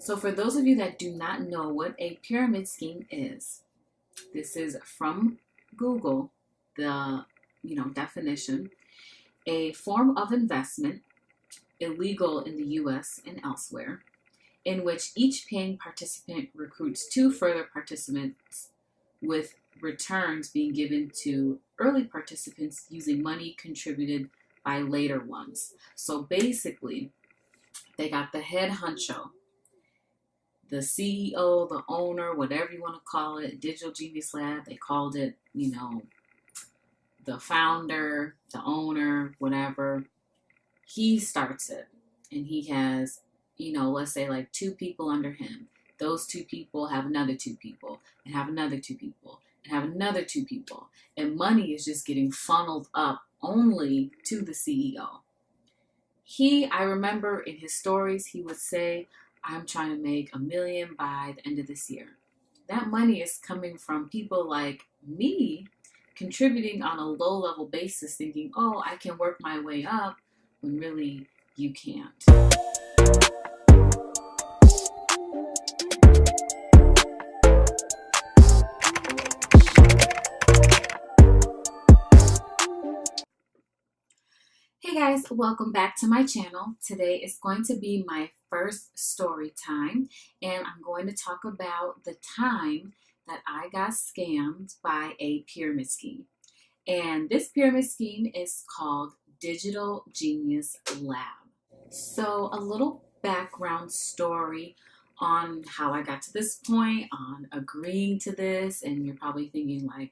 So for those of you that do not know what a pyramid scheme is, this is from Google, the definition, a form of investment illegal in the US and elsewhere, in which each paying participant recruits two further participants with returns being given to early participants using money contributed by later ones. So basically, they got the head honcho, the CEO, the owner, whatever you want to call it, Digital Genius Lab, they called it, the founder, the owner, whatever. He starts it and he has, let's say like two people under him. Those two people have another two people and have another two people and have another two people. And money is just getting funneled up only to the CEO. I remember in his stories, he would say, I'm trying to make $1 million by the end of this year. That money is coming from people like me contributing on a low level basis, thinking, oh, I can work my way up, when really you can't. Hey guys, welcome back to my channel. Today is going to be my first story time, and I'm going to talk about the time that I got scammed by a pyramid scheme. And this pyramid scheme is called Digital Genius Lab. So a little background story on how I got to this point, on agreeing to this, and you're probably thinking like,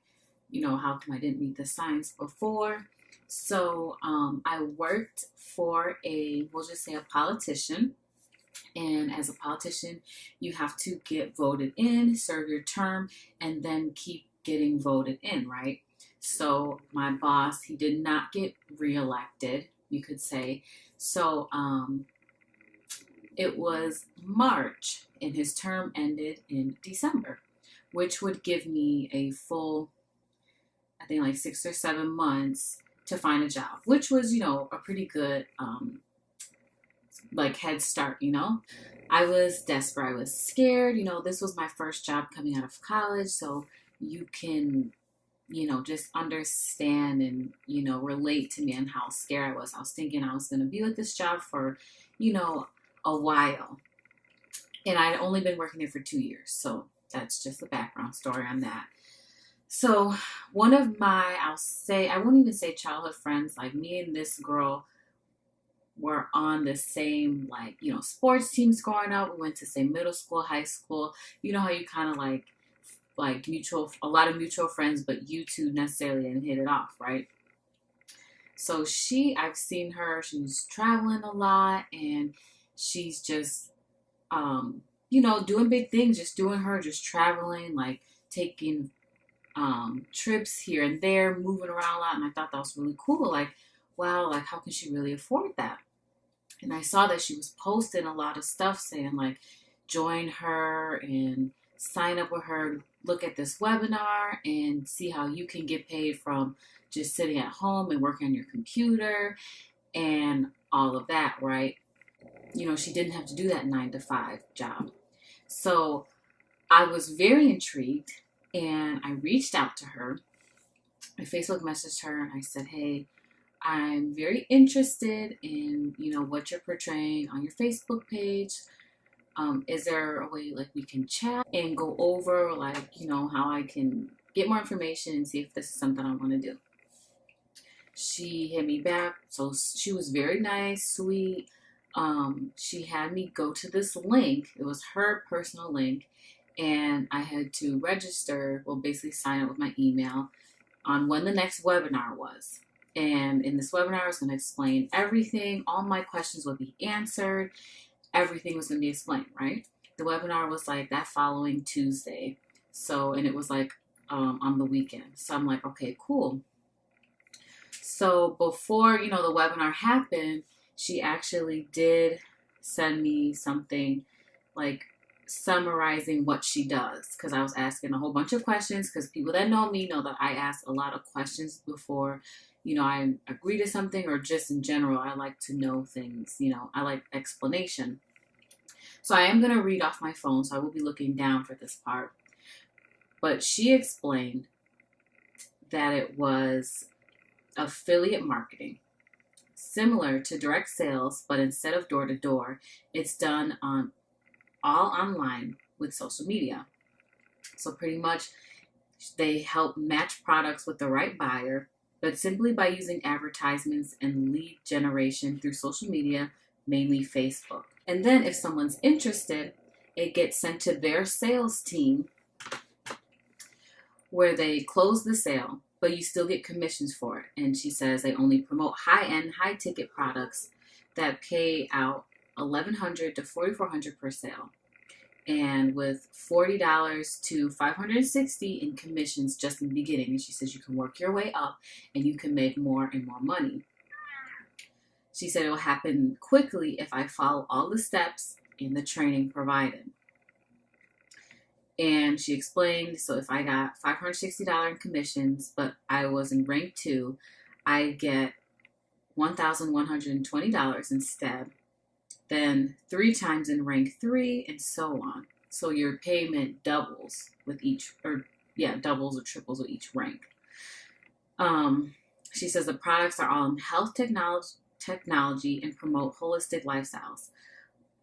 how come I didn't read the signs before? So I worked for we'll just say a politician. And as a politician, you have to get voted in, serve your term, and then keep getting voted in, right? So my boss, he did not get reelected, you could say. So it was March and his term ended in December, which would give me a full, I think like 6 or 7 months to find a job, which was, a pretty good like head start, I was desperate. I was scared. This was my first job coming out of college. So you can, just understand and, relate to me and how scared I was. I was thinking I was going to be with this job for, a while. And I'd only been working there for 2 years. So that's just the background story on that. So one of my, I won't even say childhood friends, like me and this girl were on the same, sports teams growing up. We went to same middle school, high school. You know how you kind of like a lot of mutual friends, but you two necessarily didn't hit it off, right? So I've seen her, she's traveling a lot and she's just, doing big things, just traveling, like taking trips here and there, moving around a lot. And I thought that was really cool. Like, wow, like how can she really afford that? And I saw that she was posting a lot of stuff saying like, join her and sign up with her, look at this webinar and see how you can get paid from just sitting at home and working on your computer and all of that, right? She didn't have to do that 9-to-5 job. So I was very intrigued and I reached out to her. I Facebook messaged her and I said, hey, I'm very interested in, what you're portraying on your Facebook page. Is there a way like we can chat and go over like, how I can get more information and see if this is something I want to do? She hit me back. So she was very nice, sweet. She had me go to this link. It was her personal link. And I had to register, basically sign up with my email on when the next webinar was. And in this webinar, I was going to explain everything. All my questions would be answered. Everything was going to be explained, right? The webinar was like that following Tuesday. So, and it was like on the weekend. So I'm like, okay, cool. So before, the webinar happened, she actually did send me something like summarizing what she does, because I was asking a whole bunch of questions, because people that know me know that I ask a lot of questions before I agree to something, or just in general I like to know things. I like explanation. So I am going to read off my phone, so I will be looking down for this part. But she explained that it was affiliate marketing, similar to direct sales, but instead of door to door, it's done on all online with social media. So pretty much they help match products with the right buyer, but simply by using advertisements and lead generation through social media, mainly Facebook. And then if someone's interested, it gets sent to their sales team where they close the sale, but you still get commissions for it. And she says they only promote high-end, high-ticket products that pay out $1,100 to $4,400 per sale, and with $40 to $560 in commissions just in the beginning. And she says you can work your way up and you can make more and more money. She said it will happen quickly if I follow all the steps in the training provided. And she explained, so if I got $560 in commissions, but I was in rank 2, I get $1,120 instead. Then 3 times in rank 3, and so on. So your payment doubles with each, doubles or triples with each rank. She says the products are all in health technology and promote holistic lifestyles.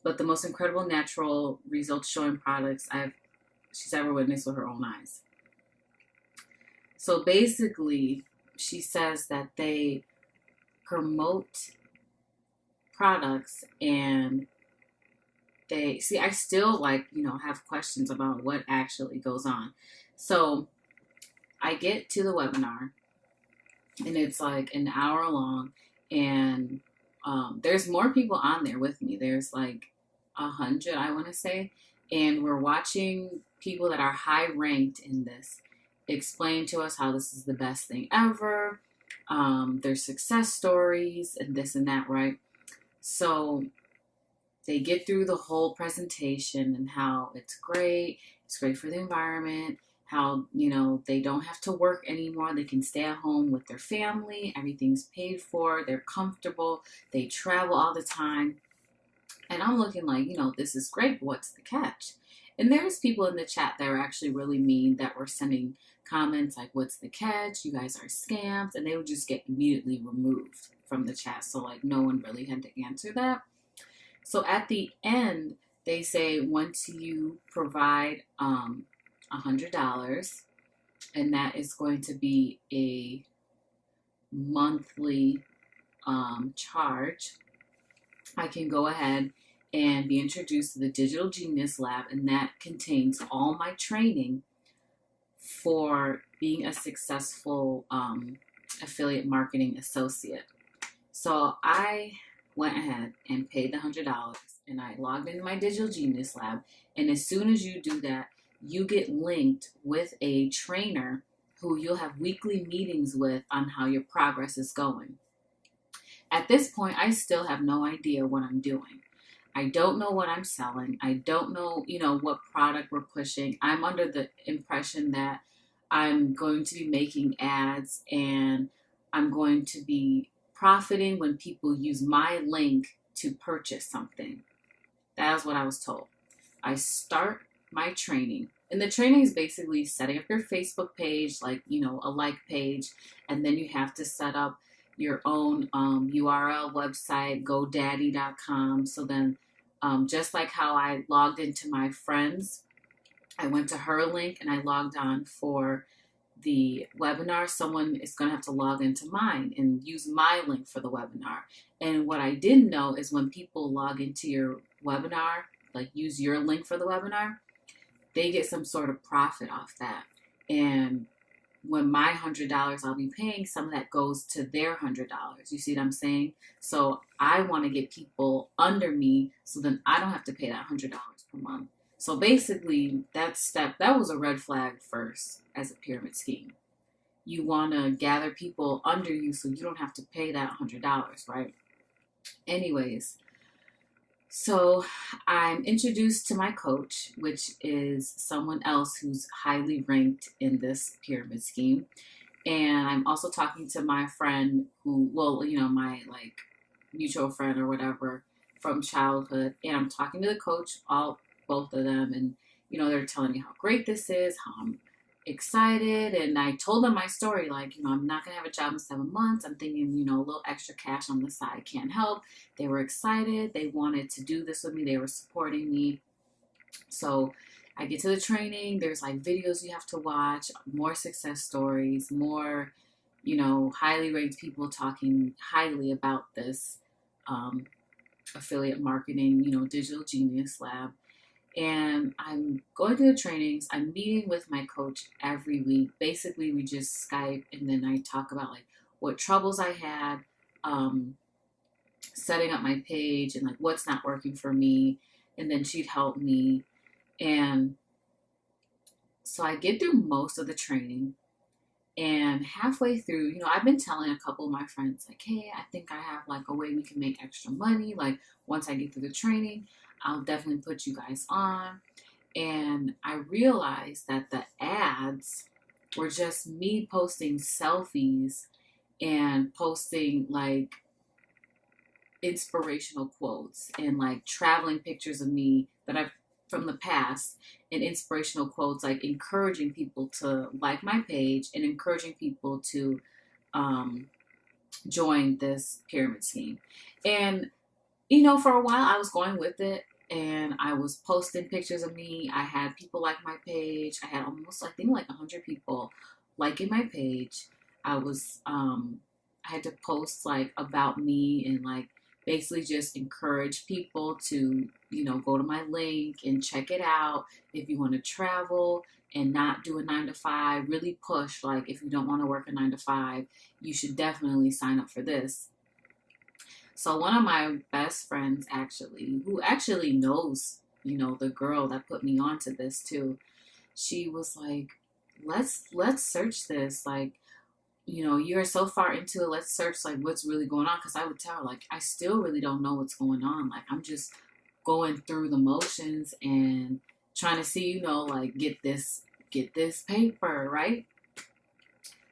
But the most incredible natural results showing products she's ever witnessed with her own eyes. So basically, she says that they promote products, and I still have questions about what actually goes on. So I get to the webinar, and it's like an hour long, and there's more people on there with me. There's like 100, I want to say, and we're watching people that are high ranked in this explain to us how this is the best thing ever, their success stories and this and that, right? So they get through the whole presentation and how it's great for the environment, how, they don't have to work anymore. They can stay at home with their family. Everything's paid for. They're comfortable. They travel all the time. And I'm looking like, this is great, but what's the catch? And there was people in the chat that were actually really mean, that were sending comments like, what's the catch? You guys are scams. And they would just get immediately removed from the chat. So like no one really had to answer that. So at the end, they say once you provide $100, and that is going to be a monthly charge, I can go ahead and be introduced to the Digital Genius Lab, and that contains all my training for being a successful affiliate marketing associate. So I went ahead and paid the $100, and I logged into my Digital Genius Lab, and as soon as you do that, you get linked with a trainer who you'll have weekly meetings with on how your progress is going. At this point, I still have no idea what I'm doing. I don't know what I'm selling. I don't know, what product we're pushing. I'm under the impression that I'm going to be making ads and I'm going to be profiting when people use my link to purchase something. That is what I was told. I start my training. And the training is basically setting up your Facebook page, like, a like page. And then you have to set up your own URL website, GoDaddy.com. So then just like how I logged into my friends, I went to her link and I logged on for the webinar. Someone is going to have to log into mine and use my link for the webinar. And what I didn't know is when people log into your webinar, like use your link for the webinar, they get some sort of profit off that. And when my $100 I'll be paying, some of that goes to their $100. You see what I'm saying? So I want to get people under me so then I don't have to pay that $100 per month. So basically that was a red flag first as a pyramid scheme. You want to gather people under you so you don't have to pay that $100, right? Anyways, so I'm introduced to my coach, which is someone else who's highly ranked in this pyramid scheme. And I'm also talking to my friend who, my mutual friend or whatever, from childhood, and I'm talking to the coach, both of them, and they're telling me how great this is, how I'm excited, and I told them my story, like, I'm not gonna have a job in 7 months. I'm thinking, a little extra cash on the side can't help. They were excited. They wanted to do this with me. They were supporting me. So I get to the training. There's like videos you have to watch, more success stories, more, highly ranked people talking highly about this affiliate marketing, digital genius lab. And I'm going through the trainings. I'm meeting with my coach every week. Basically, we just Skype, and then I talk about like what troubles I had, setting up my page, and like what's not working for me. And then she'd help me. And so I get through most of the training. And halfway through, I've been telling a couple of my friends, like, hey, I think I have like a way we can make extra money. Like, once I get through the training, I'll definitely put you guys on. And I realized that the ads were just me posting selfies and posting like inspirational quotes and like traveling pictures of me that I've from the past, and inspirational quotes, like encouraging people to like my page and encouraging people to join this pyramid scheme. And for a while I was going with it, and I was posting pictures of me. I had people like my page. I had almost, I think, like 100 people liking my page. I had to post like about me and like basically just encourage people to, go to my link and check it out. If you want to travel and not do a 9 to 5, really push, like if you don't want to work a 9 to 5, you should definitely sign up for this. So one of my best friends, actually, who actually knows, the girl that put me onto this too, she was like, let's search this. Like, you're so far into it. Let's search like what's really going on. Cause I would tell her, like, I still really don't know what's going on. Like, I'm just going through the motions and trying to see, like get this paper, right?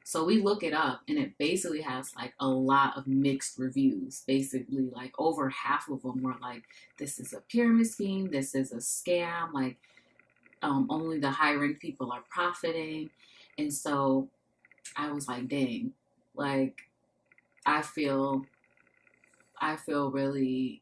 So we look it up, and it basically has like a lot of mixed reviews. Basically, like over half of them were like, this is a pyramid scheme, this is a scam, like only the high ranked people are profiting. And so I was like, dang, like I feel really,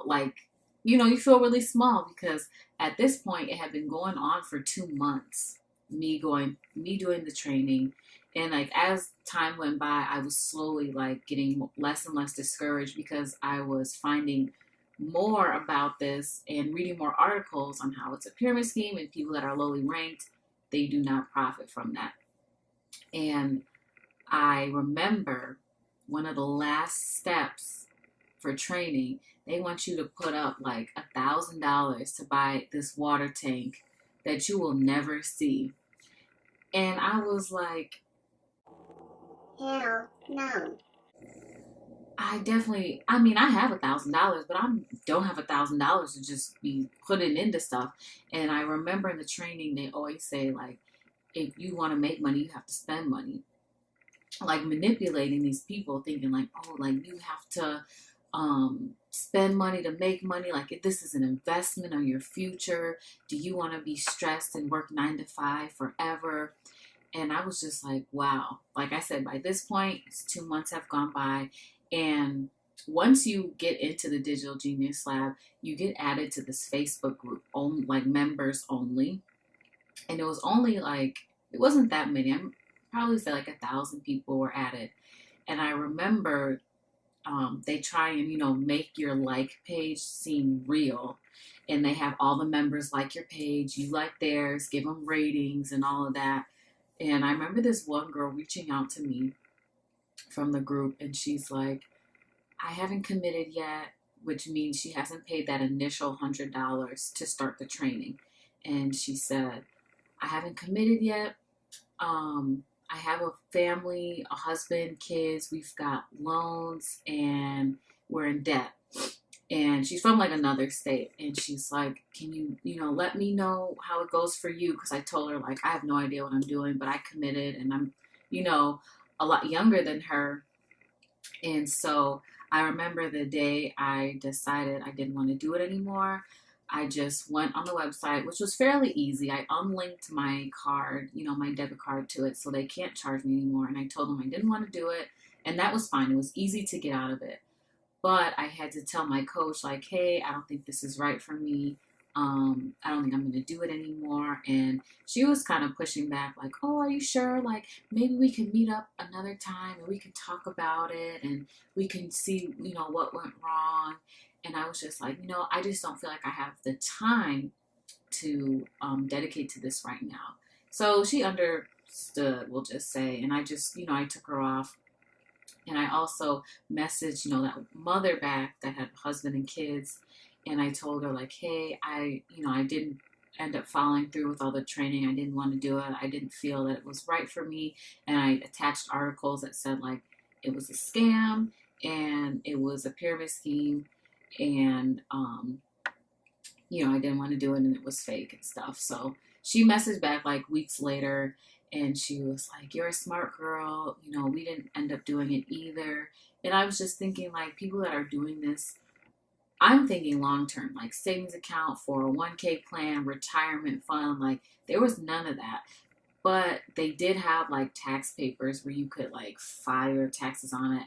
like, you feel really small, because at this point it had been going on for 2 months, me doing the training. And like as time went by, I was slowly like getting less and less discouraged, because I was finding more about this and reading more articles on how it's a pyramid scheme, and people that are lowly ranked, they do not profit from that. And I remember one of the last steps for training, they want you to put up like $1,000 to buy this water tank that you will never see. And I was like, hell no. I have $1,000, but I don't have $1,000 to just be putting into stuff. And I remember in the training, they always say, like, if you want to make money, you have to spend money. Like manipulating these people, thinking like, oh, like you have to spend money to make money. Like, if this is an investment on your future, do you want to be stressed and work 9 to 5 forever? And I was just like, wow. Like I said, by this point, 2 months have gone by. And once you get into the Digital Genius Lab, you get added to this Facebook group, like members only. And it was only like, it wasn't that many. I'm probably say like 1,000 people were added. And I remember they try and, make your like page seem real. And they have all the members like your page, you like theirs, give them ratings and all of that. And I remember this one girl reaching out to me from the group, and she's like, I haven't committed yet, which means she hasn't paid that initial $100 to start the training. And she said, I haven't committed yet. I have a family, a husband, kids. We've got loans, and we're in debt. And she's from like another state, and she's like, can you, let me know how it goes for you? Because I told her, like, I have no idea what I'm doing, but I committed, and I'm, a lot younger than her. And so I remember the day I decided I didn't want to do it anymore. I just went on the website, which was fairly easy. I unlinked my card, my debit card to it, so they can't charge me anymore. And I told them I didn't want to do it, and that was fine. It was easy to get out of it. But I had to tell my coach, like, hey, I don't think this is right for me. I don't think I'm going to do it anymore. And she was kind of pushing back, like, oh, are you sure? Like, maybe we can meet up another time and we can talk about it and we can see, what went wrong. And I was just like, I just don't feel like I have the time to dedicate to this right now. So she understood, we'll just say. And I just, I took her off. And I also messaged, that mother back that had a husband and kids. And I told her, like, hey, I didn't end up following through with all the training. I didn't want to do it. I didn't feel that it was right for me. And I attached articles that said, like, it was a scam and it was a pyramid scheme. And, I didn't want to do it and it was fake and stuff. So she messaged back like weeks later and she was like, you're a smart girl. We didn't end up doing it either. And I was just thinking, like, people that are doing this, I'm thinking long term, like savings account, 401k plan, retirement fund. Like, there was none of that. But they did have like tax papers where you could like file your taxes on it.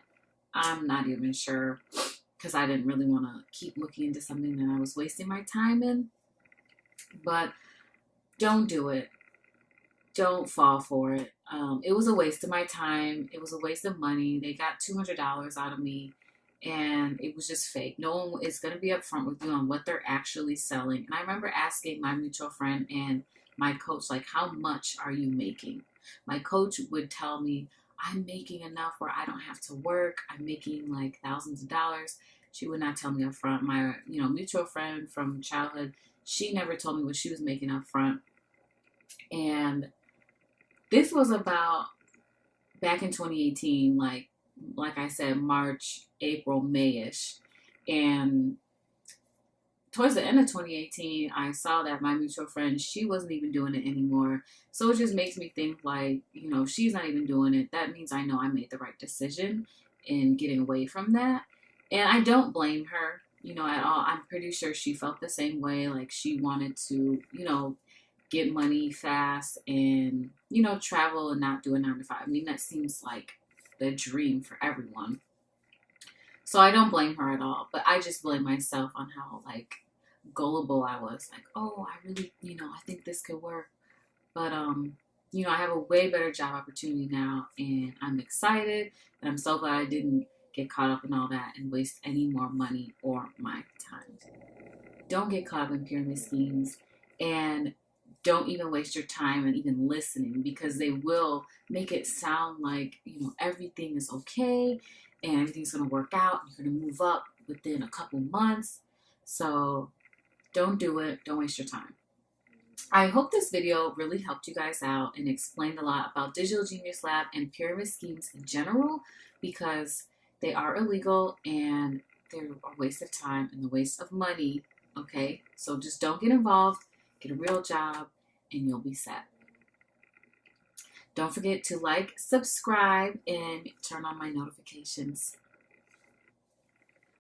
I'm not even sure because I didn't really want to keep looking into something that I was wasting my time in. But don't do it. Don't fall for it. It was a waste of my time. It was a waste of money. They got $200 out of me, and it was just fake. No one is going to be upfront with you on what they're actually selling. And I remember asking my mutual friend and my coach, like, how much are you making? My coach would tell me, I'm making enough where I don't have to work. I'm making like thousands of dollars. She would not tell me up front. My, mutual friend from childhood, she never told me what she was making up front. And this was about back in 2018, like I said, March, April, May-ish. And towards the end of 2018, I saw that my mutual friend, she wasn't even doing it anymore. So it just makes me think, like, if she's not even doing it, that means I know I made the right decision in getting away from that. And I don't blame her, at all. I'm pretty sure she felt the same way. Like, she wanted to, get money fast and, travel and not do a 9 to 5. I mean, that seems like the dream for everyone. So I don't blame her at all, but I just blame myself on how, like, gullible I was. Like, oh, I really, I think this could work. But, I have a way better job opportunity now, and I'm excited, and I'm so glad I didn't get caught up in all that and waste any more money or my time. Don't get caught up in pyramid schemes, and don't even waste your time and even listening, because they will make it sound like, everything is okay and everything's going to work out. You're going to move up within a couple months. So don't do it. Don't waste your time. I hope this video really helped you guys out and explained a lot about Digital Genius Lab and pyramid schemes in general, because they are illegal and they're a waste of time and a waste of money. Okay, so just don't get involved. Get a real job and you'll be set. Don't forget to like, subscribe, and turn on my notifications.